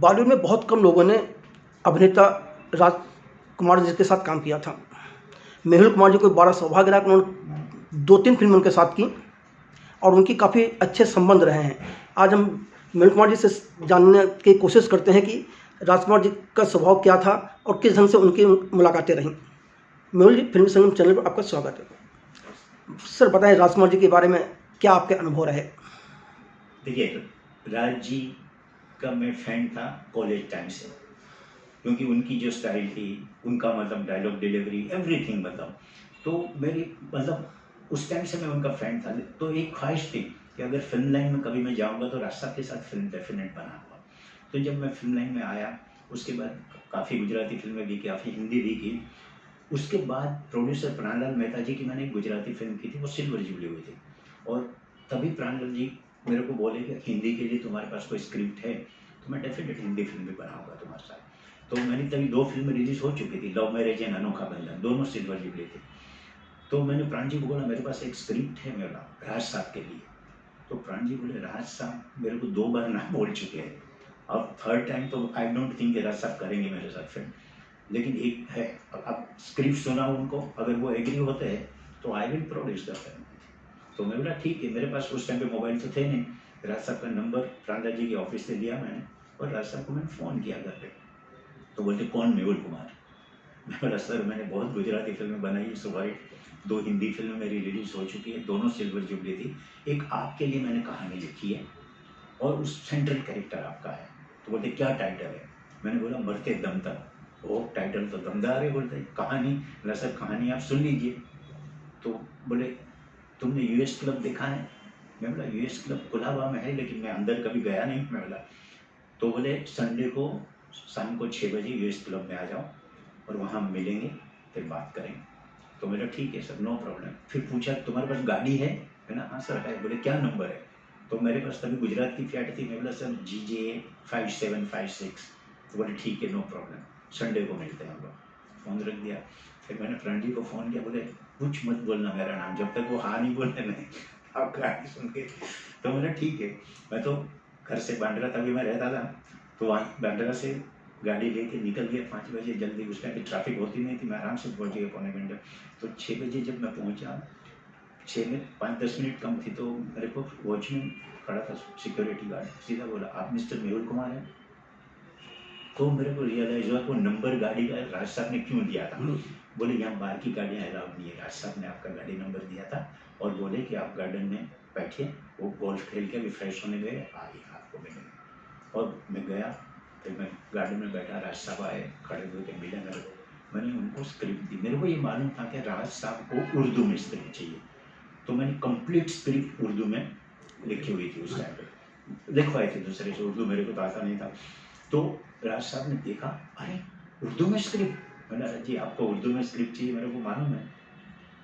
बॉलीवुड में बहुत कम लोगों ने अभिनेता राजकुमार जी के साथ काम किया था। मेहुल कुमार जी को बड़ा सौभाग्य रहा कि उन्होंने 2-3 फिल्में उनके साथ की और उनकी काफ़ी अच्छे संबंध रहे हैं। आज हम मेहुल कुमार जी से जानने की कोशिश करते हैं कि राजकुमार जी का स्वभाव क्या था और किस ढंग से उनकी मुलाकातें रहीं। मेहुल जी, फिल्मी संगम चैनल पर आपका स्वागत है। सर बताएं, राजकुमार जी के बारे में क्या आपके अनुभव रहे? देखिए, राज जी का मैं फैन था कॉलेज टाइम से, क्योंकि उनकी जो स्टाइल थी, उनका मतलब डायलॉग डिलीवरी, एवरीथिंग मतलब, तो मेरी मतलब उस टाइम से मैं उनका फैन था। तो एक ख्वाहिश थी कि अगर फिल्म लाइन में कभी मैं जाऊंगा तो राज साहब के साथ फिल्म डेफिनेट बनाऊंगा। तो जब मैं फिल्म लाइन में आया, उसके बाद काफ़ी गुजराती फिल्में भी, काफ़ी हिंदी भी की। उसके बाद प्रोड्यूसर प्राणलाल मेहता जी की मैंने एक गुजराती फिल्म की थी, वो सिल्वर जुबली हुई थी। और तभी प्राणलाल जी मेरे को बोले कि हिंदी के लिए तुम्हारे पास कोई स्क्रिप्ट है तो मैं डेफिनेट हिंदी फिल्म भी बनाऊंगा तुम्हारे साथ। तो मैंने तभी 2 फिल्में रिलीज हो चुकी थी, लव मैरिज एंड अनोखा बंधन, दोनों सिल्वर जुबली थी। तो मैंने प्राण जी को बोला मेरे पास एक स्क्रिप्ट है मेरा राज साहब के लिए। तो प्राण जी बोले राज साहब मेरे को 2 बार ना बोल चुके हैं, अब 3rd टाइम तो आई डोंट थिंक राज साहब करेंगे मेरे साथ फिल्म, लेकिन एक है, अब स्क्रिप्ट सुना उनको, अगर वो एग्री होते हैं तो I will produce the film. तो मैं बोला ठीक है। मेरे पास उस टाइम पे मोबाइल तो थे नहीं, राज साहब का नंबर प्राणलाल जी के ऑफिस से लिया मैंने और राज साहब को मैंने फ़ोन किया घर पे। तो बोलते कौन? मेहुल कुमार। मैं बोला सर मैंने बहुत गुजराती फिल्में बनाई है, सुपरहिट 2 हिंदी फिल्में मेरी रिलीज हो चुकी है, दोनों सिल्वर जुबली थी। एक आपके लिए मैंने कहानी लिखी है और उस सेंट्रल कैरेक्टर आपका है। तो बोलते क्या टाइटल है? मैंने बोला मरते दम तक। वो टाइटल तो दमदार है। बोलते कहानी, बोला सर कहानी आप सुन लीजिए। तो बोले तुमने यूएस क्लब देखा है? मैं बोला यूएस क्लब कोलाबा में है, लेकिन मैं अंदर कभी गया नहीं। मैं बोला तो बोले संडे को शाम को 6 बजे यूएस क्लब में आ जाओ और वहाँ मिलेंगे, फिर बात करेंगे। तो मेरा ठीक है सर, नो प्रॉब्लम। फिर पूछा तुम्हारे पास गाड़ी है? मैंने हाँ सर है। बोले क्या नंबर है? तो मेरे पास तभी गुजरात की फ्लैट थी। मैं बोला सर GJ 5756। तो बोले ठीक है, नो प्रॉब्लम, संडे को मिलते हैं हम लोग। फ़ोन रख दिया। फिर मैंने फ्रेंड जी को फ़ोन किया, बोले कुछ मत बोलना मेरा नाम, जब तक वो हाँ नहीं बोले नहीं आप गाड़ी सुन के। तो मैंने ठीक है। मैं तो घर से बांद्रा तभी मैं रहता था, तो वहाँ बांद्रा से गाड़ी लेके निकल गया 5 बजे जल्दी। उस टाइम पे ट्रैफिक होती नहीं थी, मैं आराम से पहुँच गया पौने घंटे। तो 6 बजे जब मैं पहुँचा, 6 में 5-10 मिनट कम थी, तो मेरे को वॉचमैन खड़ा था, सिक्योरिटी गार्ड, सीधा बोला आप मिस्टर मेहुल कुमार हैं? तो मेरे को रियलाइज हुआ वो नंबर गाड़ी का राज साहब ने क्यों दिया था। बोले यहाँ बाहर की गाड़ियाँ अलाउड नहीं है, राज साहब ने आपका गाड़ी नंबर दिया था और बोले कि आप गार्डन में बैठिए, वो गोल्फ खेल के अभी फ्रेश होने गए, आइए आपको मिलेंगे। और मैं गया, फिर मैं गार्डन में बैठा, राज साहब आए, खड़े हुए थे, मिले मेरे को। मैंने उनको स्क्रिप्ट दी। मेरे को ये मालूम था कि राज साहब को उर्दू में स्क्रिप्ट चाहिए, तो मैंने कंप्लीट स्क्रिप्ट उर्दू में लिखी हुई थी। उस टाइम पे लिखवाई थी दूसरे से, उर्दू मेरे को तो आता नहीं था। तो राज साहब ने देखा, अरे उर्दू में स्क्रिप्ट। मैंने जी आपको उर्दू में स्क्रिप्ट चाहिए, मेरे को मालूम है।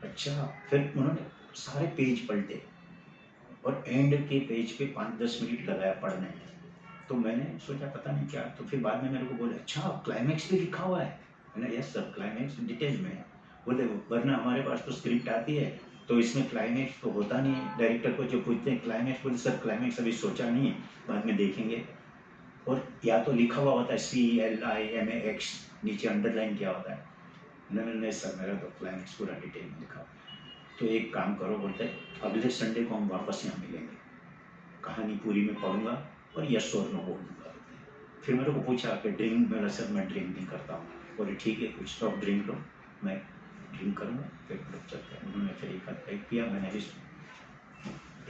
अच्छा। फिर उन्होंने सारे पेज पलटे और एंड के पेज पे 5-10 मिनट लगाया पढ़ने में। तो मैंने सोचा पता नहीं क्या। तो फिर बाद में मेरे को बोले अच्छा क्लाइमैक्स भी लिखा हुआ है? मैंने यस सर, क्लाइमैक्स डिटेल में है। बोले वरना हमारे पास तो स्क्रिप्ट आती है तो इसमें क्लाइमैक्स तो होता नहीं है। डायरेक्टर को जो पूछते हैं क्लाइमैक्स, बोले सर क्लाइमैक्स अभी सोचा नहीं है, बाद में देखेंगे। और या तो लिखा हुआ होता है CLIMAX, नीचे अंडरलाइन किया होता है। नहीं सर, मेरा तो क्लाइमैक्स पूरा डिटेल में लिखा। तो एक काम करो, बोलते हैं अगले संडे को हम वापस यहाँ मिलेंगे, कहानी पूरी में पढ़ूंगा और यस और नो बोल दूंगा। फिर मेरे को पूछा कि ड्रिंक, मेरा सर मैं ड्रिंक नहीं करता हूँ। बोले ठीक है, कुछ स्टॉप ड्रिंक लो, मैं ड्रिंक करूँगा, फिर लोग चलते हैं। उन्होंने फिर एक पिया, मैंने भी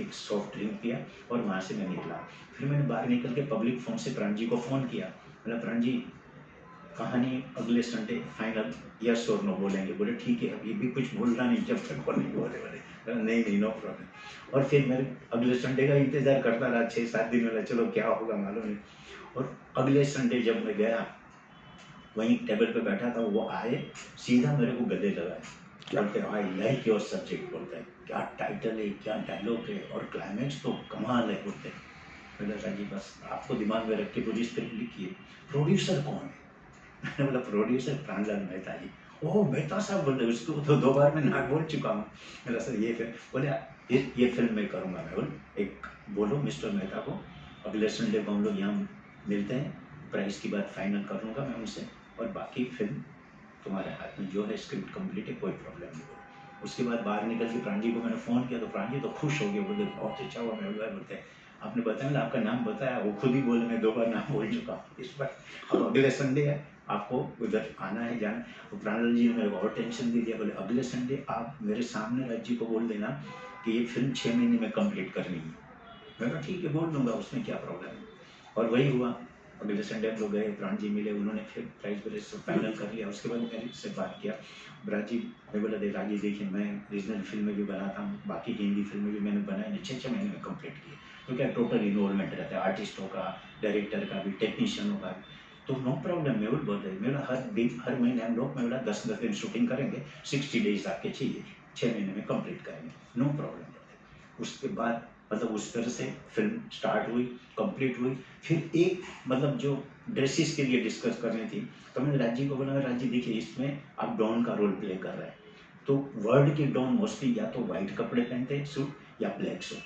एक सॉफ्ट ड्रिंक पिया और वहाँ से मैं निकला। फिर मैंने बाहर निकल के पब्लिक फ़ोन से प्राण जी को फ़ोन किया। बोला प्राण जी कहानी अगले संडे फाइनल, यस और नो बोलेंगे। बोले ठीक है, अभी भी कुछ बोलना नहीं जब तक वो नहीं बोले। बोले नहीं नो प्रॉब्लम। और फिर मैं अगले संडे का इंतज़ार करता रहा 6-7 दिन वाला, चलो क्या होगा मालूम नहीं। और अगले संडे जब मैं गया, वहीं टेबल पे बैठा था, वो आए, सीधा मेरे को गले लगाए, बोलते आई लाइक योर सब्जेक्ट। बोलते हैं क्या टाइटल है, क्या डायलॉग है और क्लाइमैक्स तो कमाल है। बोलते मैंने कहा जी बस आपको दिमाग में रख के पूरी स्क्रिप्ट लिखी है। प्रोड्यूसर कौन है? मैंने बोला प्रोड्यूसर प्राणलाल मेहता जी। ओह मेहता साहब। बोल रहे उसको तो 2 बार मैं ना बोल चुका हूँ। मेरा सर ये फिल्म, बोले ये फिल्म मैं करूँगा। मैं बोल एक बोलो मिस्टर मेहता को, अगले संडे को हम लोग यहाँ मिलते हैं प्राइस की बात फाइनल कर लूँगा मैं उनसे, और बाकी फिल्म तुम्हारे हाथ में जो है, स्क्रिप्ट कंप्लीट है, कोई प्रॉब्लम नहीं बोले। उसके बाद बाहर निकल के प्राण जी को मैंने फ़ोन किया, तो प्राण जी तो खुश हो गए, बोले बहुत अच्छा हुआ। मैं बोलते हैं आपने बताया ना, आपका नाम बताया, वो खुद ही बोले मैं 2 बार नाम बोल चुका हूँ इस बार। अब अगले संडे है, आपको उधर आना है जाना। तो प्राणलाल जी ने मेरे को और टेंशन दे दिया, बोले अगले संडे आप मेरे सामने राज जी को बोल देना कि ये फिल्म 6 महीने में कंप्लीट करनी है। मैं कहा ठीक है, बोल दूंगा, उसमें क्या प्रॉब्लम है। और वही हुआ, अगले संडे हम लोग गए, प्राण जी मिले, उन्होंने फिर प्राइस वगैरह सब फाइनल कर लिया। उसके बाद मेरे से बात किया ब्राज जी, मैं बोला दे राजी देखिए, मैं रीजनल फिल्में भी बनाता हूँ, बाकी हिंदी फिल्में भी मैंने बनाई, 6 महीने में कंप्लीट किए। तो क्या टोटल इन्वॉल्वमेंट रहता है आर्टिस्टों का, डायरेक्टर का भी, टेक्नीशियनों का भी, तो नो प्रॉब्लम। मेहुल बोल रहे मेरा हर दिन हर महीने हम लोग, मैं बोला 10-10 दिन शूटिंग करेंगे, 60 डेज आपके चाहिए, 6 महीने में कंप्लीट करेंगे, नो प्रॉब्लम। उसके बाद मतलब उस तरह से फिल्म स्टार्ट हुई, कंप्लीट हुई। फिर एक मतलब जो ड्रेसेस के लिए डिस्कस करनी थी, तो मैंने राज जी को बोला, राज जी देखिए इसमें आप डॉन का रोल प्ले कर रहे हैं, तो वर्ल्ड के डॉन मोस्टली या तो वाइट कपड़े पहनते हैं सूट या ब्लैक सूट,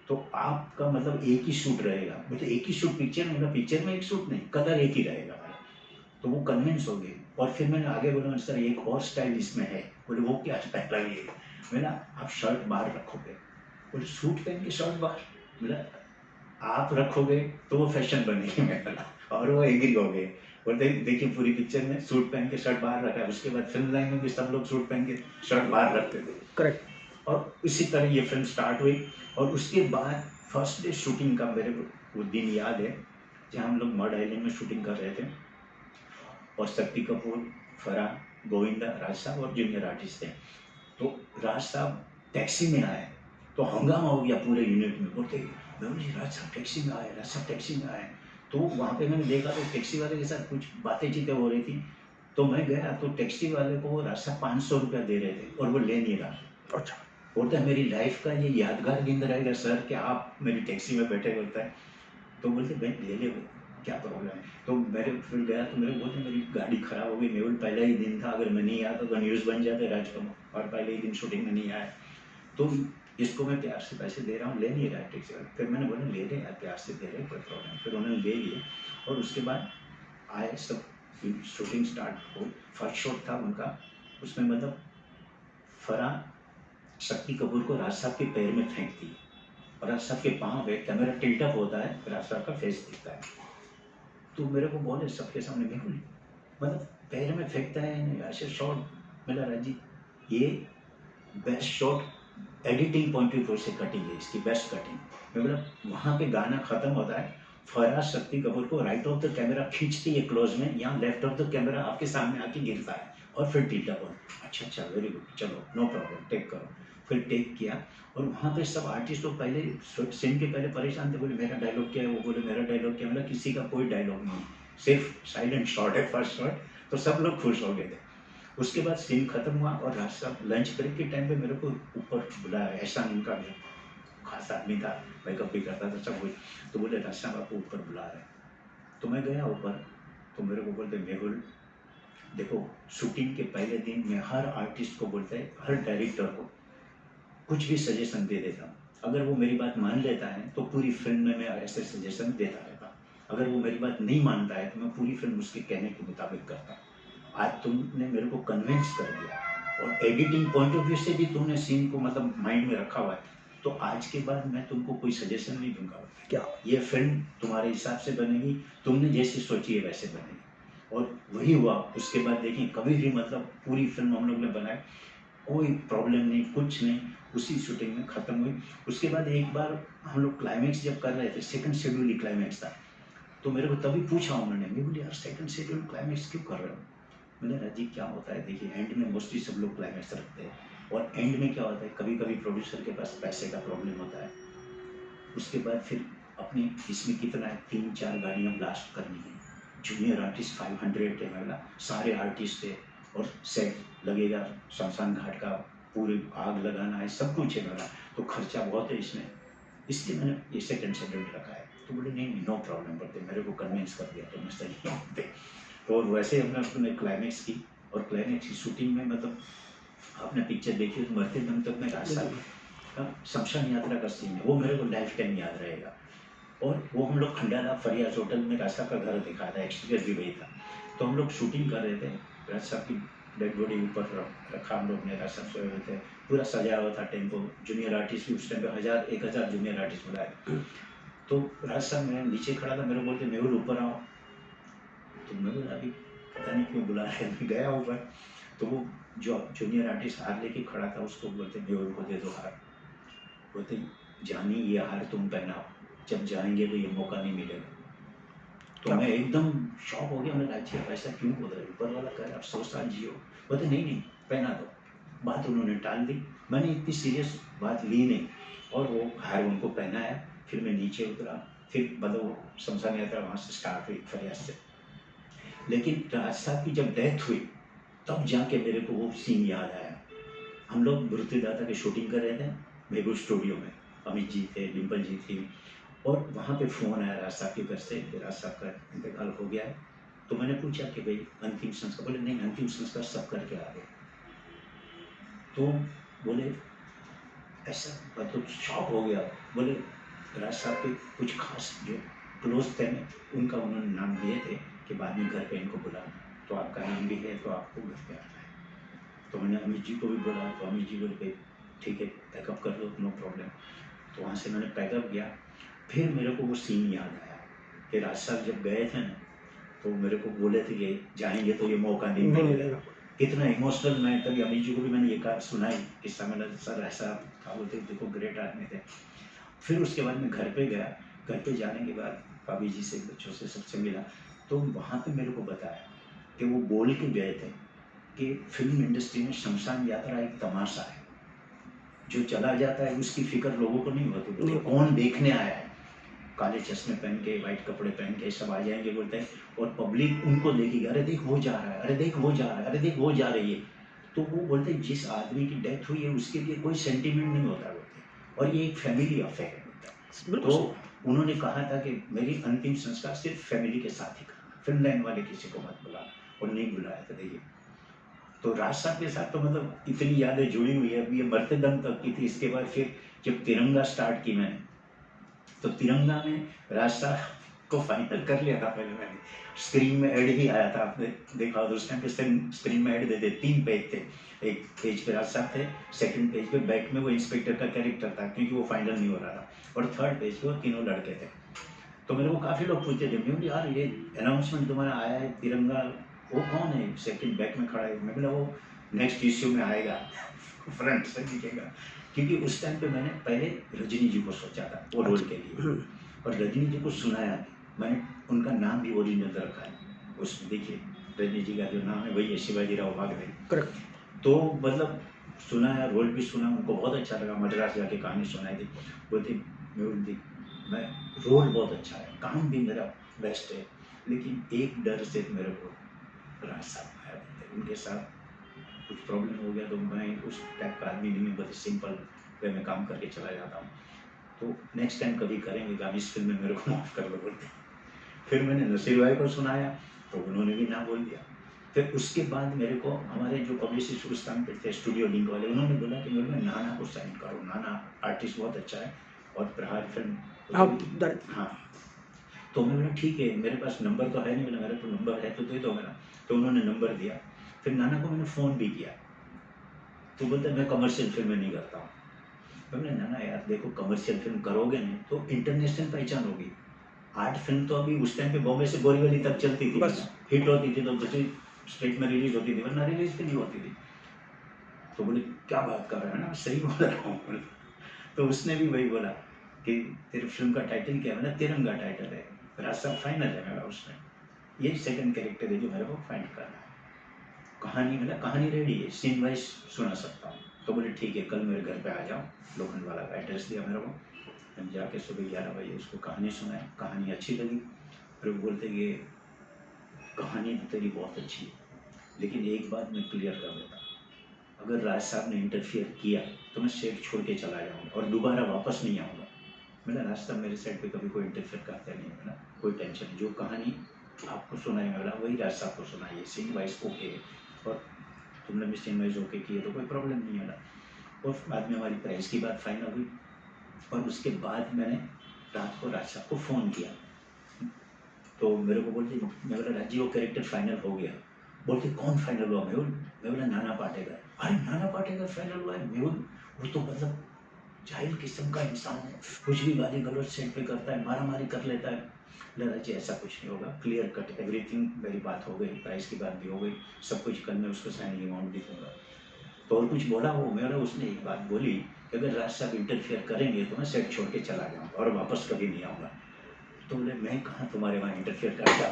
तो आपका मतलब एक ही सूट रहेगा। मतलब एक ही सूट पिक्चर में, मतलब पिक्चर में एक सूट नहीं, कलर एक ही रहेगा। तो वो कन्विंस हो गए। और फिर मैंने आगे बोला सर एक और स्टाइल इसमें है। बोले वो क्या स्टाइल है? मैंने आप शर्ट बाहर रखोगे, बोले सूट पहन के शर्ट बाहर, बोला आप रखोगे तो वो फैशन बनेगी। मैं बोला, और वो एग्री हो गए। बोलते देखिए पूरी पिक्चर में सूट पहन के शर्ट बाहर रखा है, उसके बाद फिल्म लाइन में भी सब लोग सूट पहन के शर्ट बाहर रखते थे। करेक्ट। और इसी तरह ये फिल्म स्टार्ट हुई। और उसके बाद फर्स्ट डे शूटिंग का मेरे को वो दिन याद है, जहाँ हम लोग मड आइलैंड में शूटिंग कर रहे थे, और शक्ति कपूर, फरहान, गोविंदा, राज साहब और जूनियर आर्टिस्ट थे। तो राज साहब टैक्सी में आए तो हंगामा हो गया पूरे यूनिट में, बोलते मैं बोली राज साहब टैक्सी में आए, राज साहब टैक्सी में आए। तो वहाँ पे मैंने देखा तो टैक्सी वाले के साथ कुछ बातें चीतें हो रही थी। तो मैं गया तो टैक्सी वाले को राज साहब 500 रुपया दे रहे थे और वो ले नहीं रहा। अच्छा। बोलता है मेरी लाइफ का ये यादगार दिन रहेगा सर कि आप मेरी टैक्सी में बैठे, बोलता है। तो बोलते भाई ले ले, क्या प्रॉब्लम है। तो मेरे फिर गया तो मेरे बोलते मेरी गाड़ी खराब हो गई, मेहुल पहला ही दिन था, अगर मैं नहीं आता तो न्यूज़ बन जाते राजकुमार, और पहले ही दिन शूटिंग में नहीं आया, तो इसको मैं प्यार से पैसे दे रहा हूँ, ले नहीं रहा है टैक्सी वाला। फिर मैंने बोला ले रहे यार, प्यार से दे रहे, कोई प्रॉब्लम। फिर उन्होंने ले लिए और उसके बाद आए, सब शूटिंग स्टार्ट हो। फर्स्ट शॉट था उनका, उसमें मतलब फरहान शक्ति कपूर को राज साहब के पैर में फेंक दी, और राज साहब के पाँव पे कैमरा टिल्ट अप होता है, राज साहब का फेस दिखता है। तो मेरे को बोले सबके सामने, बिल्कुल मतलब पैर में फेंकता है ऐसे शॉट। मेरा राजी ये best shot editing point of view से कटिंग है, इसकी बेस्ट कटिंग। मैं बोला वहाँ पे गाना खत्म होता है, फरहान शक्ति कपूर को राइट ऑफ द कैमरा खींचती है क्लोज में, यहाँ लेफ्ट ऑफ द कैमरा आपके सामने आके गिरता है और फिर टिल्ट अप। अच्छा अच्छा वेरी गुड, चलो नो प्रॉब्लम, टेक करो। फिर टेक किया और वहाँ पे सब आर्टिस्ट तो पहले सीन के पहले परेशान थे, बोले मेरा डायलॉग क्या है, वो बोले मेरा डायलॉग क्या है। मतलब किसी का कोई डायलॉग नहीं, सिर्फ साइलेंट शॉट है फर्स्ट शॉट। तो सब लोग खुश हो गए थे। उसके बाद सीन खत्म हुआ और राज साहब लंच ब्रेक के टाइम पे मेरे को ऊपर बुलाया। ऐसा उनका जो खास आदमी था, मेकअप भी करता था सब कुछ, तो बोले राज साहब आपको ऊपर बुला रहे हैं। तो मैं गया ऊपर, तो मेरे को बोलते मेहुल देखो शूटिंग के पहले दिन मैं हर आर्टिस्ट को बोलता है, हर डायरेक्टर को कुछ भी सजेशन दे देता हूँ। अगर वो मेरी बात मान लेता है तो पूरी फिल्म में मैं ऐसे सजेशन देता रहता हूँ। अगर वो मेरी बात नहीं मानता है तो मैं पूरी फिल्म उसके कहने के मुताबिक करता हूँ। आज तुमने मेरे को कन्विंस कर दिया और एडिटिंग पॉइंट ऑफ व्यू से भी तुमने सीन को मतलब माइंड में रखा हुआ है, तो आज के बाद मैं तुमको कोई सजेशन नहीं दूंगा। क्या ये फिल्म तुम्हारे हिसाब से बनेगी, तुमने जैसी सोची है वैसे बनेगी। और वही हुआ। उसके बाद देखिए कभी भी मतलब पूरी फिल्म हम लोग ने बनाई, कोई प्रॉब्लम नहीं, कुछ नहीं, उसी शूटिंग में ख़त्म हुई। उसके बाद एक बार हम लोग क्लाइमैक्स जब कर रहे थे, सेकंड शेड्यूल ही क्लाइमैक्स था, तो मेरे को तभी पूछा उन्होंने, मैं बोली यार सेकंड शेड्यूल क्लाइमैक्स क्यों कर रहे हो? मैंने राजी क्या होता है देखिए, एंड में मोस्टली सब लोग क्लाइमैक्स रखते हैं, और एंड में क्या होता है कभी कभी प्रोड्यूसर के पास पैसे का प्रॉब्लम होता है। उसके बाद फिर अपनी इसमें कितना है, 3-4 गाड़ियाँ ब्लास्ट करनी है, जूनियर आर्टिस्ट 500 है, मैं सारे आर्टिस्ट है, और सेट लगेगा शमशान घाट का, पूरी आग लगाना है, सब कुछ है मेरा, तो खर्चा बहुत है इसमें, इसलिए मैंने ये सेकंड शेड्यूल रखा है। तो बोले नहीं नो प्रॉब्लम, बोलते मेरे को कन्विंस कर दिया तो मैं सही बोलते। तो वैसे हमने अपने क्लाइमैक्स की, और क्लाइमैक्स की शूटिंग में मतलब आपने पिक्चर देखी तो मरते दम तक मैं राज साहब का शमशान यात्रा का सीन है, वो मेरे को लाइफ टाइम याद रहेगा। और वो हम लोग खंडाला फरियाज होटल में राज साहब का घर दिखा था, एक्सटीरियर भी वही था। तो हम लोग शूटिंग कर रहे थे, राज साहब की डेड बॉडी ऊपर रखा हम लोग ने, राज साहब सोए हुए थे, पूरा सजाया हुआ था टेम्पो, जूनियर आर्टिस्ट भी उस टाइम पे 1000 जूनियर आर्टिस्ट बुलाए। तो राज साहब मैं नीचे खड़ा था, मेरे को बोलते मेहुल ऊपर आओ। तो मैं बोला अभी पता नहीं क्यों बुला रहे हैं, गया ऊपर। तो वो जो जूनियर आर्टिस्ट हार लेके खड़ा था, उसको बोलते मेहुल को दे दो हार। बोलते जानी ये हार तुम पहनाओ, जब जाएंगे तो ये मौका नहीं मिलेगा। तो मैं एकदम शॉक हो गया, मैंने कहा अच्छा ऐसा क्यों बोल रहे, ऊपर वाला कह रहा आप 100 साल जियो। बोलते नहीं पहना दो। बात उन्होंने टाल दी, मैंने इतनी सीरियस बात ली नहीं, और वो हार उनको पहनाया। फिर मैं नीचे उतरा, फिर मतलब वो शमशान यात्रा वहाँ से स्टार्ट हुई फरियाद से। लेकिन राज साहब की जब डेथ हुई तब जाके मेरे को वो सीन याद आया। हम लोग मृत्युदाता की शूटिंग कर रहे थे मेहबूब स्टूडियो में, अमित जी थे, डिम्पल जी थी, और वहाँ पे फ़ोन आया राज साहब के घर से कि राज साहब का इंतकाल हो गया है। तो मैंने पूछा कि भाई अंतिम संस्कार, बोले नहीं अंतिम संस्कार सब करके आ गए। तो बोले ऐसा, मतलब शॉक हो गया। बोले राज साहब के कुछ खास जो क्लोज थे ना, उनका उन्होंने नाम दिए थे कि बाद में घर पे इनको बुलाना, तो आपका नाम भी है तो आपको घर पे आना है। तो मैंने अमित जी को भी बोला, तो अमित जी बोले ठीक है पैकअप कर लो, नो प्रॉब्लम। तो वहाँ से मैंने पैकअप किया। फिर मेरे को वो सीन याद आया कि राज साहब जब गए थे ना, तो मेरे को बोले थे कि जाएंगे तो ये मौका नहीं मिलेगा। कितना इमोशनल, मैं तभी अमित जी को भी मैंने ये कहा सुनाई किस्सा, मैंने सर ऐसा था, बोलते देखो ग्रेट आदमी थे। फिर उसके बाद मैं घर पे गया, घर पे जाने के बाद भाभी जी से, बच्चों से, सबसे मिला। तो वहाँ पे मेरे को बताया कि वो बोल के गए थे कि फिल्म इंडस्ट्री में शमशान यात्रा एक तमाशा है, जो चला जाता है उसकी फिक्र लोगों को नहीं होती, बोलते कौन देखने आया है। काले चश्मे पहन के, वाइट कपड़े पहन के सब आ जाएंगे बोलते हैं, और पब्लिक उनको देखेगी, अरे देख वो जा रहा है, अरे देख वो जा रहा है, अरे देख वो जा रही है। तो वो बोलते हैं जिस आदमी की डेथ हुई है उसके लिए कोई सेंटिमेंट नहीं होता बोलते, और ये एक फैमिली अफेयर है बोलता। तो उन्होंने कहा था कि मेरी अंतिम संस्कार सिर्फ फैमिली के साथ ही करना, फिल्म लाइन वाले किसी को मत बुला, और नहीं बुलाया था। देखिए तो राज साहब के साथ तो मतलब इतनी यादें जुड़ी हुई है, अब ये मरते दम तक की थी। इसके बाद फिर जब तिरंगा स्टार्ट की मैंने, तो तिरंगा में राज साहब को फाइनल कर लिया था पहले मैंने। स्क्रीन में ऐड ही आया था, आपने देखा तो उस टाइम पे स्क्रीन में ऐड देते, 3 पेज थे, एक पेज पे राज साहब थे, सेकंड पेज पे बैक में वो इंस्पेक्टर का कैरेक्टर था क्योंकि वो फाइनल नहीं हो रहा था, और थर्ड पेज पे वो तीनों लड़के थे। तो मेरे को काफ़ी लोग पूछते थे मैं यार ये अनाउंसमेंट तुम्हारा आया है तिरंगा, वो कौन है सेकंड बैक में खड़ा है। मैं बोला वो नेक्स्ट इश्यू में आएगा फ्रंट से दिखेगा, क्योंकि उस टाइम पे मैंने पहले रजनी जी को सोचा था वो रोल के लिए, और रजनी जी को सुनाया भी मैंने, उनका नाम भी ओरिजिनल रखा है उसमें, देखिए रजनी जी का जो नाम है वही है, शिवाजी राव वाघरे। तो मतलब सुनाया, रोल भी सुना, उनको बहुत अच्छा लगा, मद्रास जाके कहानी सुनाई थी। बोलते मैं रोल बहुत अच्छा है, काम भी मेरा बेस्ट है, लेकिन एक डर से मेरे को राज साहब आया, उनके साथ कुछ प्रॉब्लम हो गया तो मैं उस टाइप का आदमी नहीं, बहुत सिंपल वे में काम करके चला जाता हूँ। तो नेक्स्ट टाइम कभी करेंगे कि आप इस फिल्म में मेरे को माफ़ कर लो बोलते। फिर मैंने नसीर भाई को सुनाया तो उन्होंने भी ना बोल दिया। फिर उसके बाद मेरे को हमारे जो पब्लिसिस्ट उस टाइम पे थे स्टूडियो लिंक वाले, उन्होंने बोला कि मेरे में नाना को साइन करो, नाना आर्टिस्ट बहुत अच्छा है और प्रहार फिल्म। हाँ तो मैं बोला ठीक है, मेरे पास नंबर तो है नहीं, मेरा मेरे को नंबर है तो दे दो मेरा। तो उन्होंने नंबर दिया। फिर नाना को मैंने फ़ोन भी किया, तो बोलते मैं कमर्शियल फिल्में नहीं करता हूँ। मैंने नाना यार देखो कमर्शियल फिल्म करोगे नहीं तो इंटरनेशनल पहचान होगी। आर्ट फिल्म तो अभी उस टाइम पे बॉम्बे से बोरीवली तक चलती थी, बस हिट होती थी तो दूसरी स्टेट में रिलीज होती थी, वरना रिलीज भी नहीं होती थी। तो बोले क्या बात कर रहे हैं ना, सही बोल रहा हूँ। तो उसने भी वही बोला कि तेरी फिल्म का टाइटल क्या है, मैंने तिरंगा टाइटल है, रास्ता फाइनल है मेरा उसमें, यही सेकंड कैरेक्टर है जो मेरे को फाइंड करना है। कहानी मतलब कहानी रेडी है, सीन वाइज सुना सकता हूँ। तो बोले ठीक है कल मेरे घर पे आ जाओ, लोखंड वाला का एड्रेस दिया मेरे को। हम जाके सुबह 11 बजे उसको कहानी सुनाई, कहानी अच्छी लगी। फिर वो बोलते कि कहानी तो तेरी बहुत अच्छी है, लेकिन एक बात मैं क्लियर कर देता, अगर राज साहब ने इंटरफियर किया तो मैं सेट छोड़ के चला जाऊँगा और दोबारा वापस नहीं आऊँगा। मैंने राज साहब मेरे सेट पे कभी कोई इंटरफियर करते नहीं, मैंने कोई टेंशन नहीं, जो कहानी आपको सुनाई मेरा वही राज साहब को सुनाइए, सीन वाइज ओके, और तुमने भी सीन वाइज ओके किए तो कोई प्रॉब्लम नहीं है। और बाद में हमारी प्राइस की बात फाइनल हुई, और उसके बाद मैंने रात को राज साहब को फ़ोन किया, तो मेरे को बोलते, मैं बोला राज जी वो कैरेक्टर फाइनल हो गया। बोलते कौन फाइनल हुआ? मैं बोला नाना पाटेकर। अरे नाना पाटेकर फाइनल हुआ है? वो तो मतलब जाहिल किस्म का इंसान है, कुछ भी गाली गलौज सेट पे करता है, मारा मारी कर लेता है। बोला राज जी ऐसा कुछ नहीं होगा, क्लियर कट एवरीथिंग, मेरी बात हो गई, प्राइस की बात भी हो गई, सब कुछ, कल मैं उसको साइनिंग अमाउंट भी दूंगा। तो और कुछ बोला वो? मेरा उसने एक बात बोली कि अगर राज साहब इंटरफेयर करेंगे तो मैं सेट छोड़ के चला जाऊँगा और वापस कभी नहीं आऊँगा। तो बोले मैं कहाँ तुम्हारे वहाँ इंटरफेयर करता,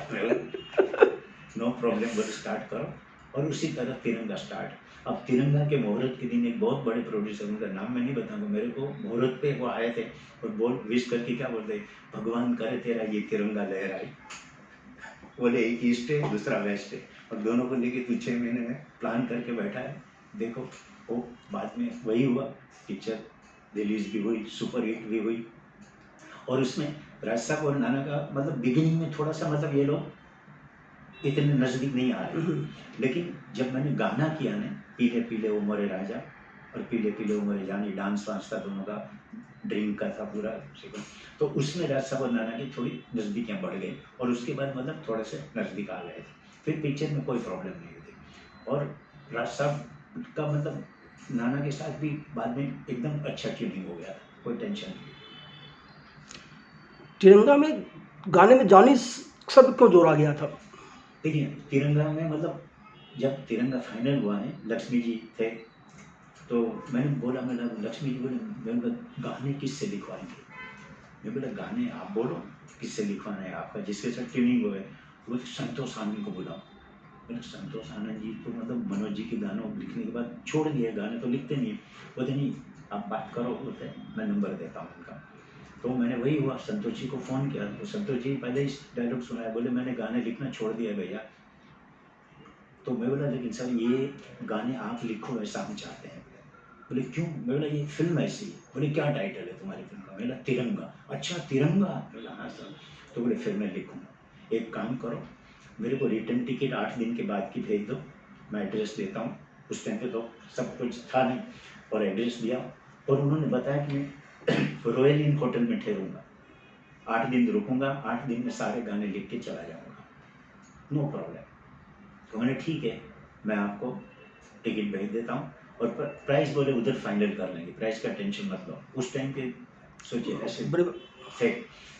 नो प्रॉब्लम, बोले स्टार्ट करो। और उसी तरह तिरंगा स्टार्ट। अब तिरंगा के मुहूर्त के दिन एक बहुत बड़े प्रोड्यूसर, उनका नाम मैं नहीं बताऊंगा, मेरे को मुहूर्त पे वो आए थे और बोल विश करके क्या बोलते, भगवान करे तेरा ये तिरंगा लहराए। बोले एक ईस्ट है दूसरा वेस्ट है, और दोनों को लेके तू 6 महीने में प्लान करके बैठा है। देखो वो बाद में वही हुआ, पिक्चर रिलीज भी हुई, सुपर हिट भी हुई। और उसमें राज साहब और नाना का मतलब बिगिनिंग में थोड़ा सा मतलब ये लोग इतने नज़दीक नहीं आ रहे, लेकिन जब मैंने गाना किया ना, पीले पीले वो मोरे राजा और पीले पीले वो मोरे जानी, डांस वांस था दोनों का, ड्रिंक का था पूरा, तो उसमें राज साहब और नाना की थोड़ी नज़दीकियाँ बढ़ गई, और उसके बाद मतलब थोड़े से नज़दीक आ गए थे। फिर पिक्चर में कोई प्रॉब्लम नहीं हुई थी, और राज साहब का मतलब नाना के साथ भी बाद में एकदम अच्छा ट्यूनिंग हो गया था, कोई टेंशन नहीं। तिरंगा में गाने में जानी शब्द क्यों जोड़ा गया था? देखिए तिरंगा में मतलब जब तिरंगा फाइनल हुआ है, लक्ष्मी जी थे, तो मैंने बोला, मैं लक्ष्मी जी बोले, मैंने बोला गाने किससे लिखवाएंगे? मैं बोला गाने आप बोलो किससे लिखवाना है आपका, जिसके साथ ट्यूनिंग हो गए। बोले संतोष आनंद को बुलाओ। मैंने संतोष आनंद जी तो मतलब मनोज जी के गानों लिखने के बाद छोड़ दिए, गाने तो लिखते नहीं। बोलते नहीं आप बात करो, बोलते मैं नंबर देता हूँ उनका। तो मैंने वही हुआ, संतोष जी को फ़ोन किया, तो संतोष जी पहले ही डायलॉग सुनाया, बोले मैंने गाने लिखना छोड़ दिया भैया। तो मैं बोला लेकिन सर ये गाने आप लिखो ऐसा हम चाहते हैं। बोले क्यों? मैं बोला ये फिल्म ऐसी है। बोले क्या टाइटल है तुम्हारी फिल्म का? मैं बोला तिरंगा। अच्छा तिरंगा? मैं बोला हाँ सर। तो बोले फिर मैं लिखूँगा, एक काम करो मेरे को रिटर्न टिकट 8 दिन के बाद की भेज दो, मैं एड्रेस देता हूँ। उस टाइम पे तो सब कुछ था नहीं, और एड्रेस दिया, और उन्होंने बताया कि मैं रॉयल इन होटल में ठहरूँगा, 8 दिन रुकूँगा, 8 दिन में सारे गाने लिख के चला जाऊँगा, नो प्रॉब्लम। तो मैंने ठीक है मैं आपको टिकट भेज देता हूँ, और प्राइस बोले उधर फाइनल कर लेंगे, प्राइस का टेंशन मत लो। उस टाइम पे सोचिए ऐसे थे।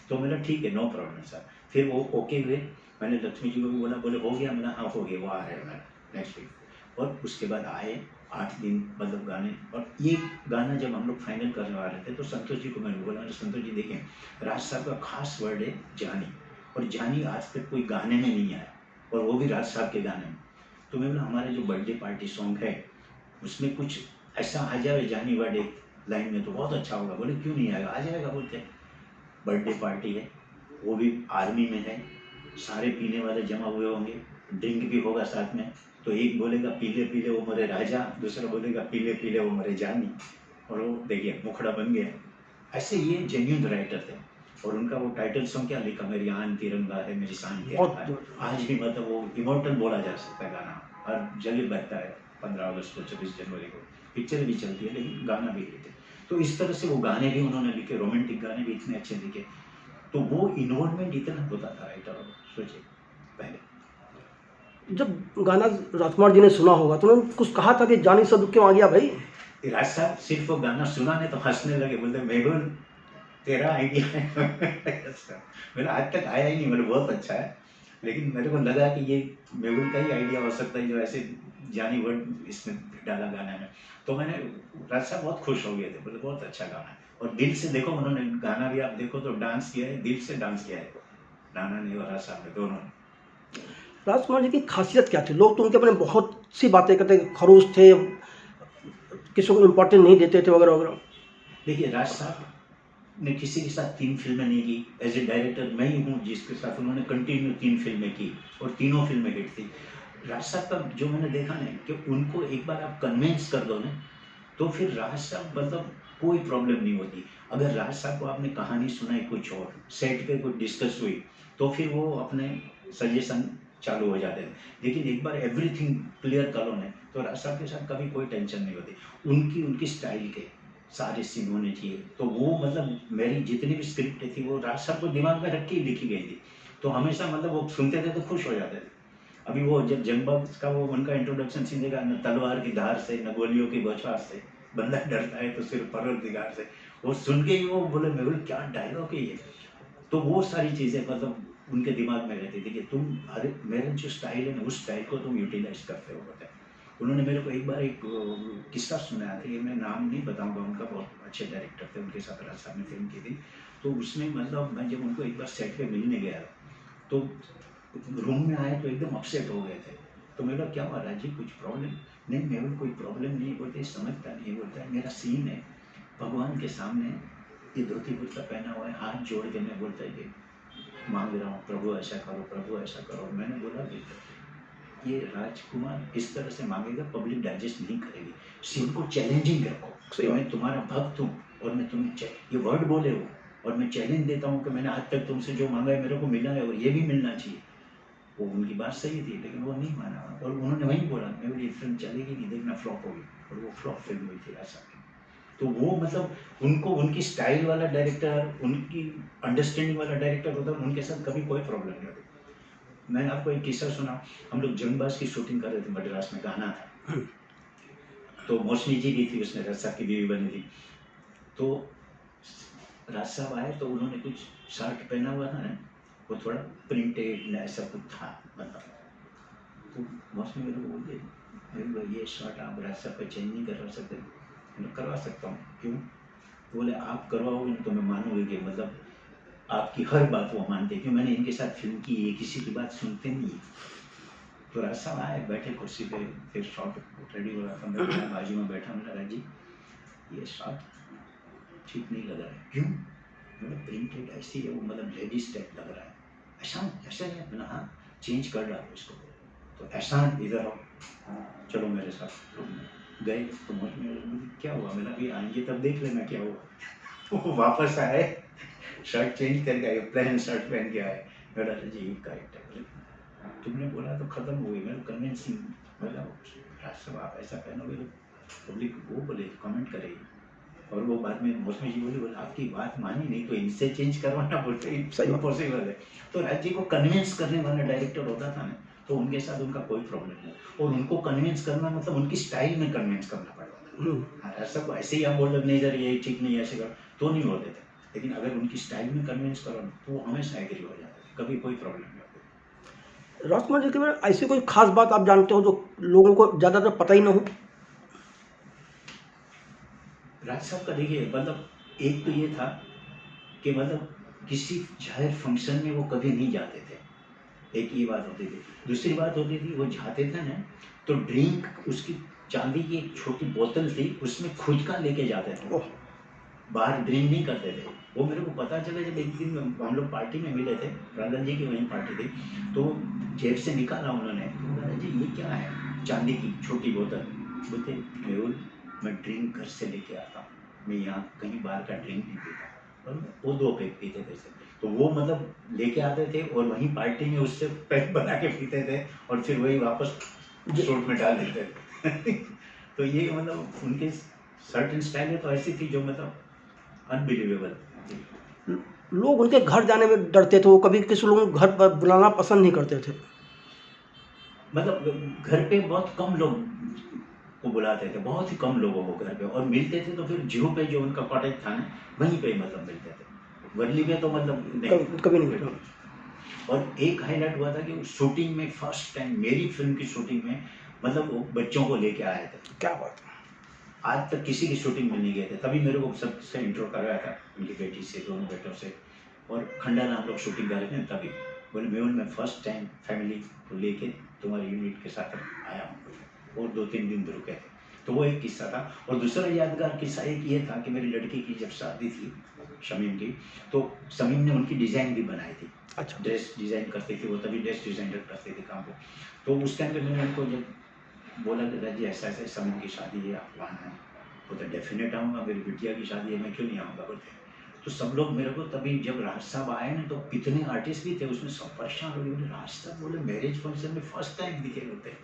तो मैंने ठीक है नो प्रॉब्लम सर। फिर वो ओके हुए, मैंने लक्ष्मी जी को भी बोला, बोले हो गया? मैंने हाँ हो गया, वो आ रहे हैं मैं नेक्स्ट वीक। और उसके बाद आए 8 दिन मतलब गाने, और ये गाना जब हम लोग फाइनल करने वाले थे तो संतोष जी को मैंने बोला, संतोष जी देखें राज साहब का खास वर्ड है जानी, और जानी आज तक कोई गाने में नहीं आया, और वो भी राज साहब के गाने में। तो मैं बोला हमारे जो बर्थडे पार्टी सॉन्ग है उसमें कुछ ऐसा आ जाए जानी वर्ड एक लाइन में तो बहुत अच्छा होगा। बोले क्यों नहीं आएगा? आ जाएगा। बोलते बर्थडे पार्टी है, वो भी आर्मी में है, सारे पीने वाले जमा हुए होंगे, ड्रिंक भी होगा साथ में, तो एक बोलेगा पीले पीले वो मरे राजा, दूसरा बोलेगा पीले पीले वो मरे जानी, और वो देखिए मुखड़ा बन गया। ऐसे ये जेन्युइन राइटर थे, और उनका वो टाइटल सॉन्ग क्या लिखा, मेरी आन तिरंगा है मेरी शान तिरंगा है, आज भी मतलब वो इमोर्टल बोला जा सकता है गाना, हर जगह बजता है 15 अगस्त को, 26 जनवरी को, पिक्चर भी चलती है लेकिन गाना भी लिखे। तो इस तरह से वो गाने भी उन्होंने लिखे, रोमांटिक गाने भी इतने अच्छे लिखे, तो वो इन्वॉल्वमेंट इतना होता था राइटर, सोचिए पहले। जब गाना राजकुमार जी ने सुना होगा तो उन्होंने कुछ कहा था कि जानी शब्द क्यों आ गया भाई? राज साहब सिर्फ वो गाना सुना नहीं तो हंसने लगे, बोलते मेहुल तेरा आइडिया है। मेरा आज तक आया ही नहीं, मेरे बहुत अच्छा है, लेकिन मेरे को लगा कि ये मेहुल का ही आइडिया हो सकता है जो ऐसे जानी वर्ड इसमें डाला गाने में। तो मैंने, राज साहब बहुत खुश हो गए थे, बोले बहुत अच्छा गाना है, और दिल से देखो उन्होंने गाना भी आप देखो तो डांस किया है, दिल से डांस किया है नाना ने और राज साहब ने दोनों ने। राजकुमार जी की खासियत क्या थी? लोग तो उनके बारे में बहुत सी बातें करते, खड़ूस थे, किसी को इम्पोर्टेंट नहीं देते थे वगैरह वगैरह। देखिए राज साहब ने किसी के साथ 3 फिल्में नहीं की, एज ए डायरेक्टर मैं ही हूँ जिसके साथ उन्होंने कंटिन्यू 3 फिल्में की, और तीनों फिल्में हिट थी। राज साहब का जो मैंने देखा ना कि उनको एक बार आप कन्विंस कर दो ना तो फिर राज साहब मतलब कोई प्रॉब्लम नहीं होती। अगर राज साहब को आपने कहानी सुनाई कुछ और, सेट पे कुछ डिस्कस हुई, तो फिर वो अपने सजेशन चालू हो जाते हैं, लेकिन एक बार एवरीथिंग क्लियर कर लो ना तो राज साहब के साथ कभी कोई टेंशन नहीं होती। उनकी स्टाइल के सारे सीन होने चाहिए। तो वो मतलब मेरी जितनी भी स्क्रिप्ट थी वो राज साहब को दिमाग में रख के ही लिखी गई थी। तो हमेशा मतलब वो सुनते थे तो खुश हो जाते थे। अभी वो जब जंगबाज का वो उनका इंट्रोडक्शन सीन देखा, न तलवार की धार से न गोलियों की बौछार से, बंदा डरता है तो सिर्फ परवरदिगार से, वो सुन के ही वो बोले मेहुल क्या डायलॉग है ये। तो वो सारी चीज़ें मतलब उनके दिमाग में रहती थी कि तुम, अरे मेरा जो स्टाइल है ना उस स्टाइल को तुम यूटिलाइज करते हो बताए। उन्होंने मेरे को एक बार एक किस्सा सुनाया था, ये मैं नाम नहीं बताऊंगा उनका, बहुत अच्छे डायरेक्टर थे, उनके साथ राज साहब ने फिल्म की थी। तो उसमें मतलब मैं जब उनको एक बार सेट पे मिलने गया तो रूम में आए तो एकदम अपसेट हो गए थे। तो मैं बोला क्या हुआ राजी, कुछ प्रॉब्लम? नहीं मेरे कोई प्रॉब्लम नहीं, बोलते समझता नहीं, बोलता है मेरा सीन है भगवान के सामने, ये धोती कुर्ता पहना हुआ है, हाथ जोड़ के मैं बोलता है कि मांग रहा हूँ प्रभु ऐसा करो, प्रभु ऐसा करो। मैंने बोला कि ये राजकुमार इस तरह से मांगेगा, पब्लिक डाइजेस्ट नहीं करेगी, सीन को चैलेंजिंग रखो कि मैं तुम्हारा भक्त हूँ और मैं तुम्हें ये वर्ड बोले हो और मैं चैलेंज देता हूँ कि मैंने आज तक तुमसे जो मांगा है मेरे को मिला है और ये भी मिलना चाहिए। वो उनकी बात सही थी लेकिन वो नहीं माना और उन्होंने वहीं बोला मैं बोली फिल्म चलेगी नहीं, देखना फ्लॉप होगी, और वो फ्लॉप फिल्म हुई थी ऐसा। तो वो मतलब उनको उनकी स्टाइल वाला डायरेक्टर, उनकी अंडरस्टैंडिंग वाला डायरेक्टर होता है, उनके साथ कभी कोई प्रॉब्लम नहीं होती। मैंने आपको एक किस्सा सुना, हम लोग जंगबाज की शूटिंग कर रहे थे, मद्रास में गाना था, तो मौसमी जी भी थी उसमें, राज साहब की बीवी बनी थी। तो राज साहब आए तो उन्होंने कुछ शर्ट पहना हुआ था ना, वो थोड़ा प्रिंटेड ऐसा कुछ था मतलब। तो मौसमी मेरे को बोलते मेरे को ये शर्ट आप राज साहब पे चेंज नहीं करवा सकते? मैं करवा सकता हूँ, क्यों? बोले आप करवाओगे तो मैं मानूंगी कि मतलब आपकी हर बात वो मानते, क्यों मैंने इनके साथ फिल्म की है, किसी की बात सुनते नहीं है। तो राज साहब आए, बैठे कुर्सी पे, फिर शॉट रेडी हो रहा था, मैं गया बाजू में बैठा, मैंने राज जी ये शॉट ठीक नहीं लग रहा है। क्यों? मैंने प्रिंटेड ऐसी है वो, मतलब लेडीज टाइप लग रहा है। ऐसा ऐसा नहीं, मैंने हाँ चेंज कर डालो इसको। तो ऐसा इधर आओ, चलो मेरे साथ। गए तो मुझे क्या हुआ, मैंने अभी आएंगे तब देख लेना क्या हुआ। वो वापस आए, शर्ट चेंज करके आए, प्लेन शर्ट पहन के आए। मेरा जी करेक्ट है, तुमने बोला तो खत्म हो गई। मैं कन्विंसिंग, मतलब राज साहब आप ऐसा पहनोगे तो पब्लिक वो बोले कमेंट करेगी। और वो बाद में मौसमी जी बोले आपकी बात मानी नहीं तो इनसे चेंज करवाना, बोलते इम्पॉसिबल है। तो राज जी को कन्विंस करने वाला डायरेक्टर होता था ना, तो उनके साथ उनका कोई प्रॉब्लम नहीं। और उनको कन्विंस करना मतलब उनकी स्टाइल में कन्विंस करना पड़ता था। ऐसा ऐसे ही आप बोल रहे नहीं सर ये ठीक नहीं ऐसे कर तो नहीं होते थे, लेकिन अगर उनकी स्टाइल में कन्विंस करो तो वो हमेशा एग्री हो जाते थे, कभी कोई प्रॉब्लम नहीं होती। राजकुमार जी के बारे में ऐसी कोई खास बात आप जानते हो जो लोगों को ज़्यादातर पता ही ना हो? राज साहब का देखिए मतलब एक तो ये था कि मतलब किसी जाहिर फंक्शन में वो कभी नहीं जाते थे, एक ये बात होती थी। दूसरी बात होती थी वो जाते थे ना तो ड्रिंक, उसकी चांदी की एक छोटी बोतल थी उसमें खुद का लेके जाते थे, बाहर ड्रिंक नहीं करते थे। वो मेरे को पता चला जब एक दिन हम लोग पार्टी में मिले थे, राजन जी की वहीं पार्टी थी, तो जेब से निकाला उन्होंने, तो जी ये क्या है, चांदी की छोटी बोतल। बोलते मेहुल मैं ड्रिंक घर से लेके आता हूँ, मैं यहाँ कहीं बाहर का ड्रिंक नहीं पीता। और वो 2 पैक पीते थे, तो वो मतलब लेके आते थे और वहीं पार्टी में उससे पैक बना के पीते थे और फिर वही वापस शॉट में डाल देते थे। तो ये मतलब उनके सर्टेन स्टाइल है तो ऐसी थी जो मतलब अनबिलीवेबल। लोग उनके घर जाने में डरते थे, वो कभी किसी लोगों को घर पर बुलाना पसंद नहीं करते थे। मतलब घर पे बहुत कम लोग को बुलाते थे, बहुत ही कम लोगों को घर पे, और मिलते थे तो फिर जूहू पे जो उनका कॉटेज था ना वहीं पे मतलब मिलते थे, वर्ली में तो मतलब नहीं, कभी नहीं मिला। और एक हाईलाइट हुआ था कि शूटिंग में फर्स्ट टाइम मेरी फिल्म की शूटिंग में मतलब वो बच्चों को लेके आए थे। क्या बात है। आज तक किसी की शूटिंग में नहीं गए थे, तभी मेरे को सबसे इंट्रो करवाया था उनकी बेटी से, दोनों बेटों से, और खंडाला हम लोग शूटिंग कर रहे थे तभी बोले मेहुल मैं फर्स्ट टाइम फैमिली को लेके तुम्हारी यूनिट के साथ आया हूँ, और 2-3 दिन रुके थे। तो वो एक किस्सा था। और दूसरा यादगार किस्सा एक ये था कि मेरी लड़की की जब शादी थी शमीम की, तो शमीम ने उनकी डिज़ाइन भी बनाई थी। अच्छा। ड्रेस डिज़ाइन करती थी वो, तभी ड्रेस डिज़ाइनर करती थी काम को। तो उस टाइम पे मैंने उनको जब बोला कि दादी ऐसा ऐसा शमीम की शादी है, आप आना है। बोलते डेफिनेट आऊँगा, मेरी बिटिया की शादी है, मैं क्यों नहीं आऊँगा बोलते। तो सब लोग मेरे को तभी जब राज साहब आए ना तो कितने आर्टिस्ट भी थे उसमें, सब परेशान हो गए, बोले राज साहब बोले मैरिज फंक्शन में फर्स्ट टाइम दिखे होते।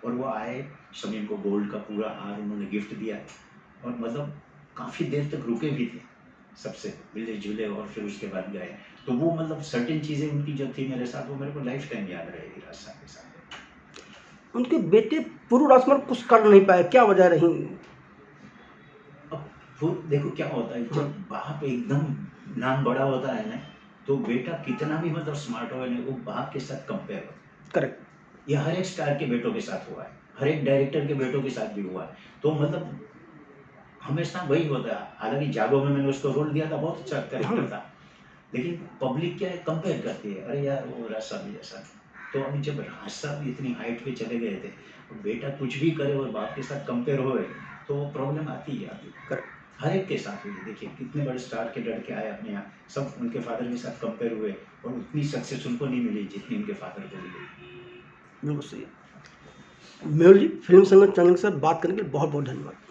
और वो आए, शमीम को गोल्ड का पूरा हार उन्होंने गिफ्ट दिया, और मतलब काफ़ी देर तक रुके भी थे, सबसे मिले जुले और फिर उसके बाद गए। तो वो मतलब सर्टेन चीज़ें उनकी जो थी मेरे साथ, वो मेरे को लाइफ टाइम याद रहेगी राज साहब के साथ। उनके बेटे पूर्व राजकुमार कुछ कर नहीं पाए, क्या वजह रही? अब वो देखो क्या होता है, जब बाप एकदम नाम बड़ा होता है ना, तो बेटा कितना भी मतलब स्मार्ट हो ना, वो बाप के साथ कंपेयर होता है। करेक्ट। ये हर एक स्टार के बेटों के साथ हुआ है, हर एक डायरेक्टर के बेटों के साथ भी हुआ है। तो मतलब हमेशा वही होता है। हालांकि जागो में मैंने उसको रोल दिया था, बहुत अच्छा कैरेक्टर था, लेकिन पब्लिक क्या है, कंपेयर करती है, अरे यार वो राज साहब जैसा। तो अभी जब राज साहब इतनी हाइट पे चले गए थे, बेटा कुछ भी करे और बाप के साथ कंपेयर होए, तो वो प्रॉब्लम आती ही आती है। करेक्ट। हर एक के साथ हुई। देखिए कितने बड़े स्टार के लड़के आए अपने यहाँ, सब उनके फादर के साथ कंपेयर हुए और उतनी सक्सेस उनको नहीं मिली जितनी उनके फादर को मिली। बिल्कुल सही। मेहुल जी, फिल्म संगत चैनल से बात करने के लिए बहुत बहुत धन्यवाद।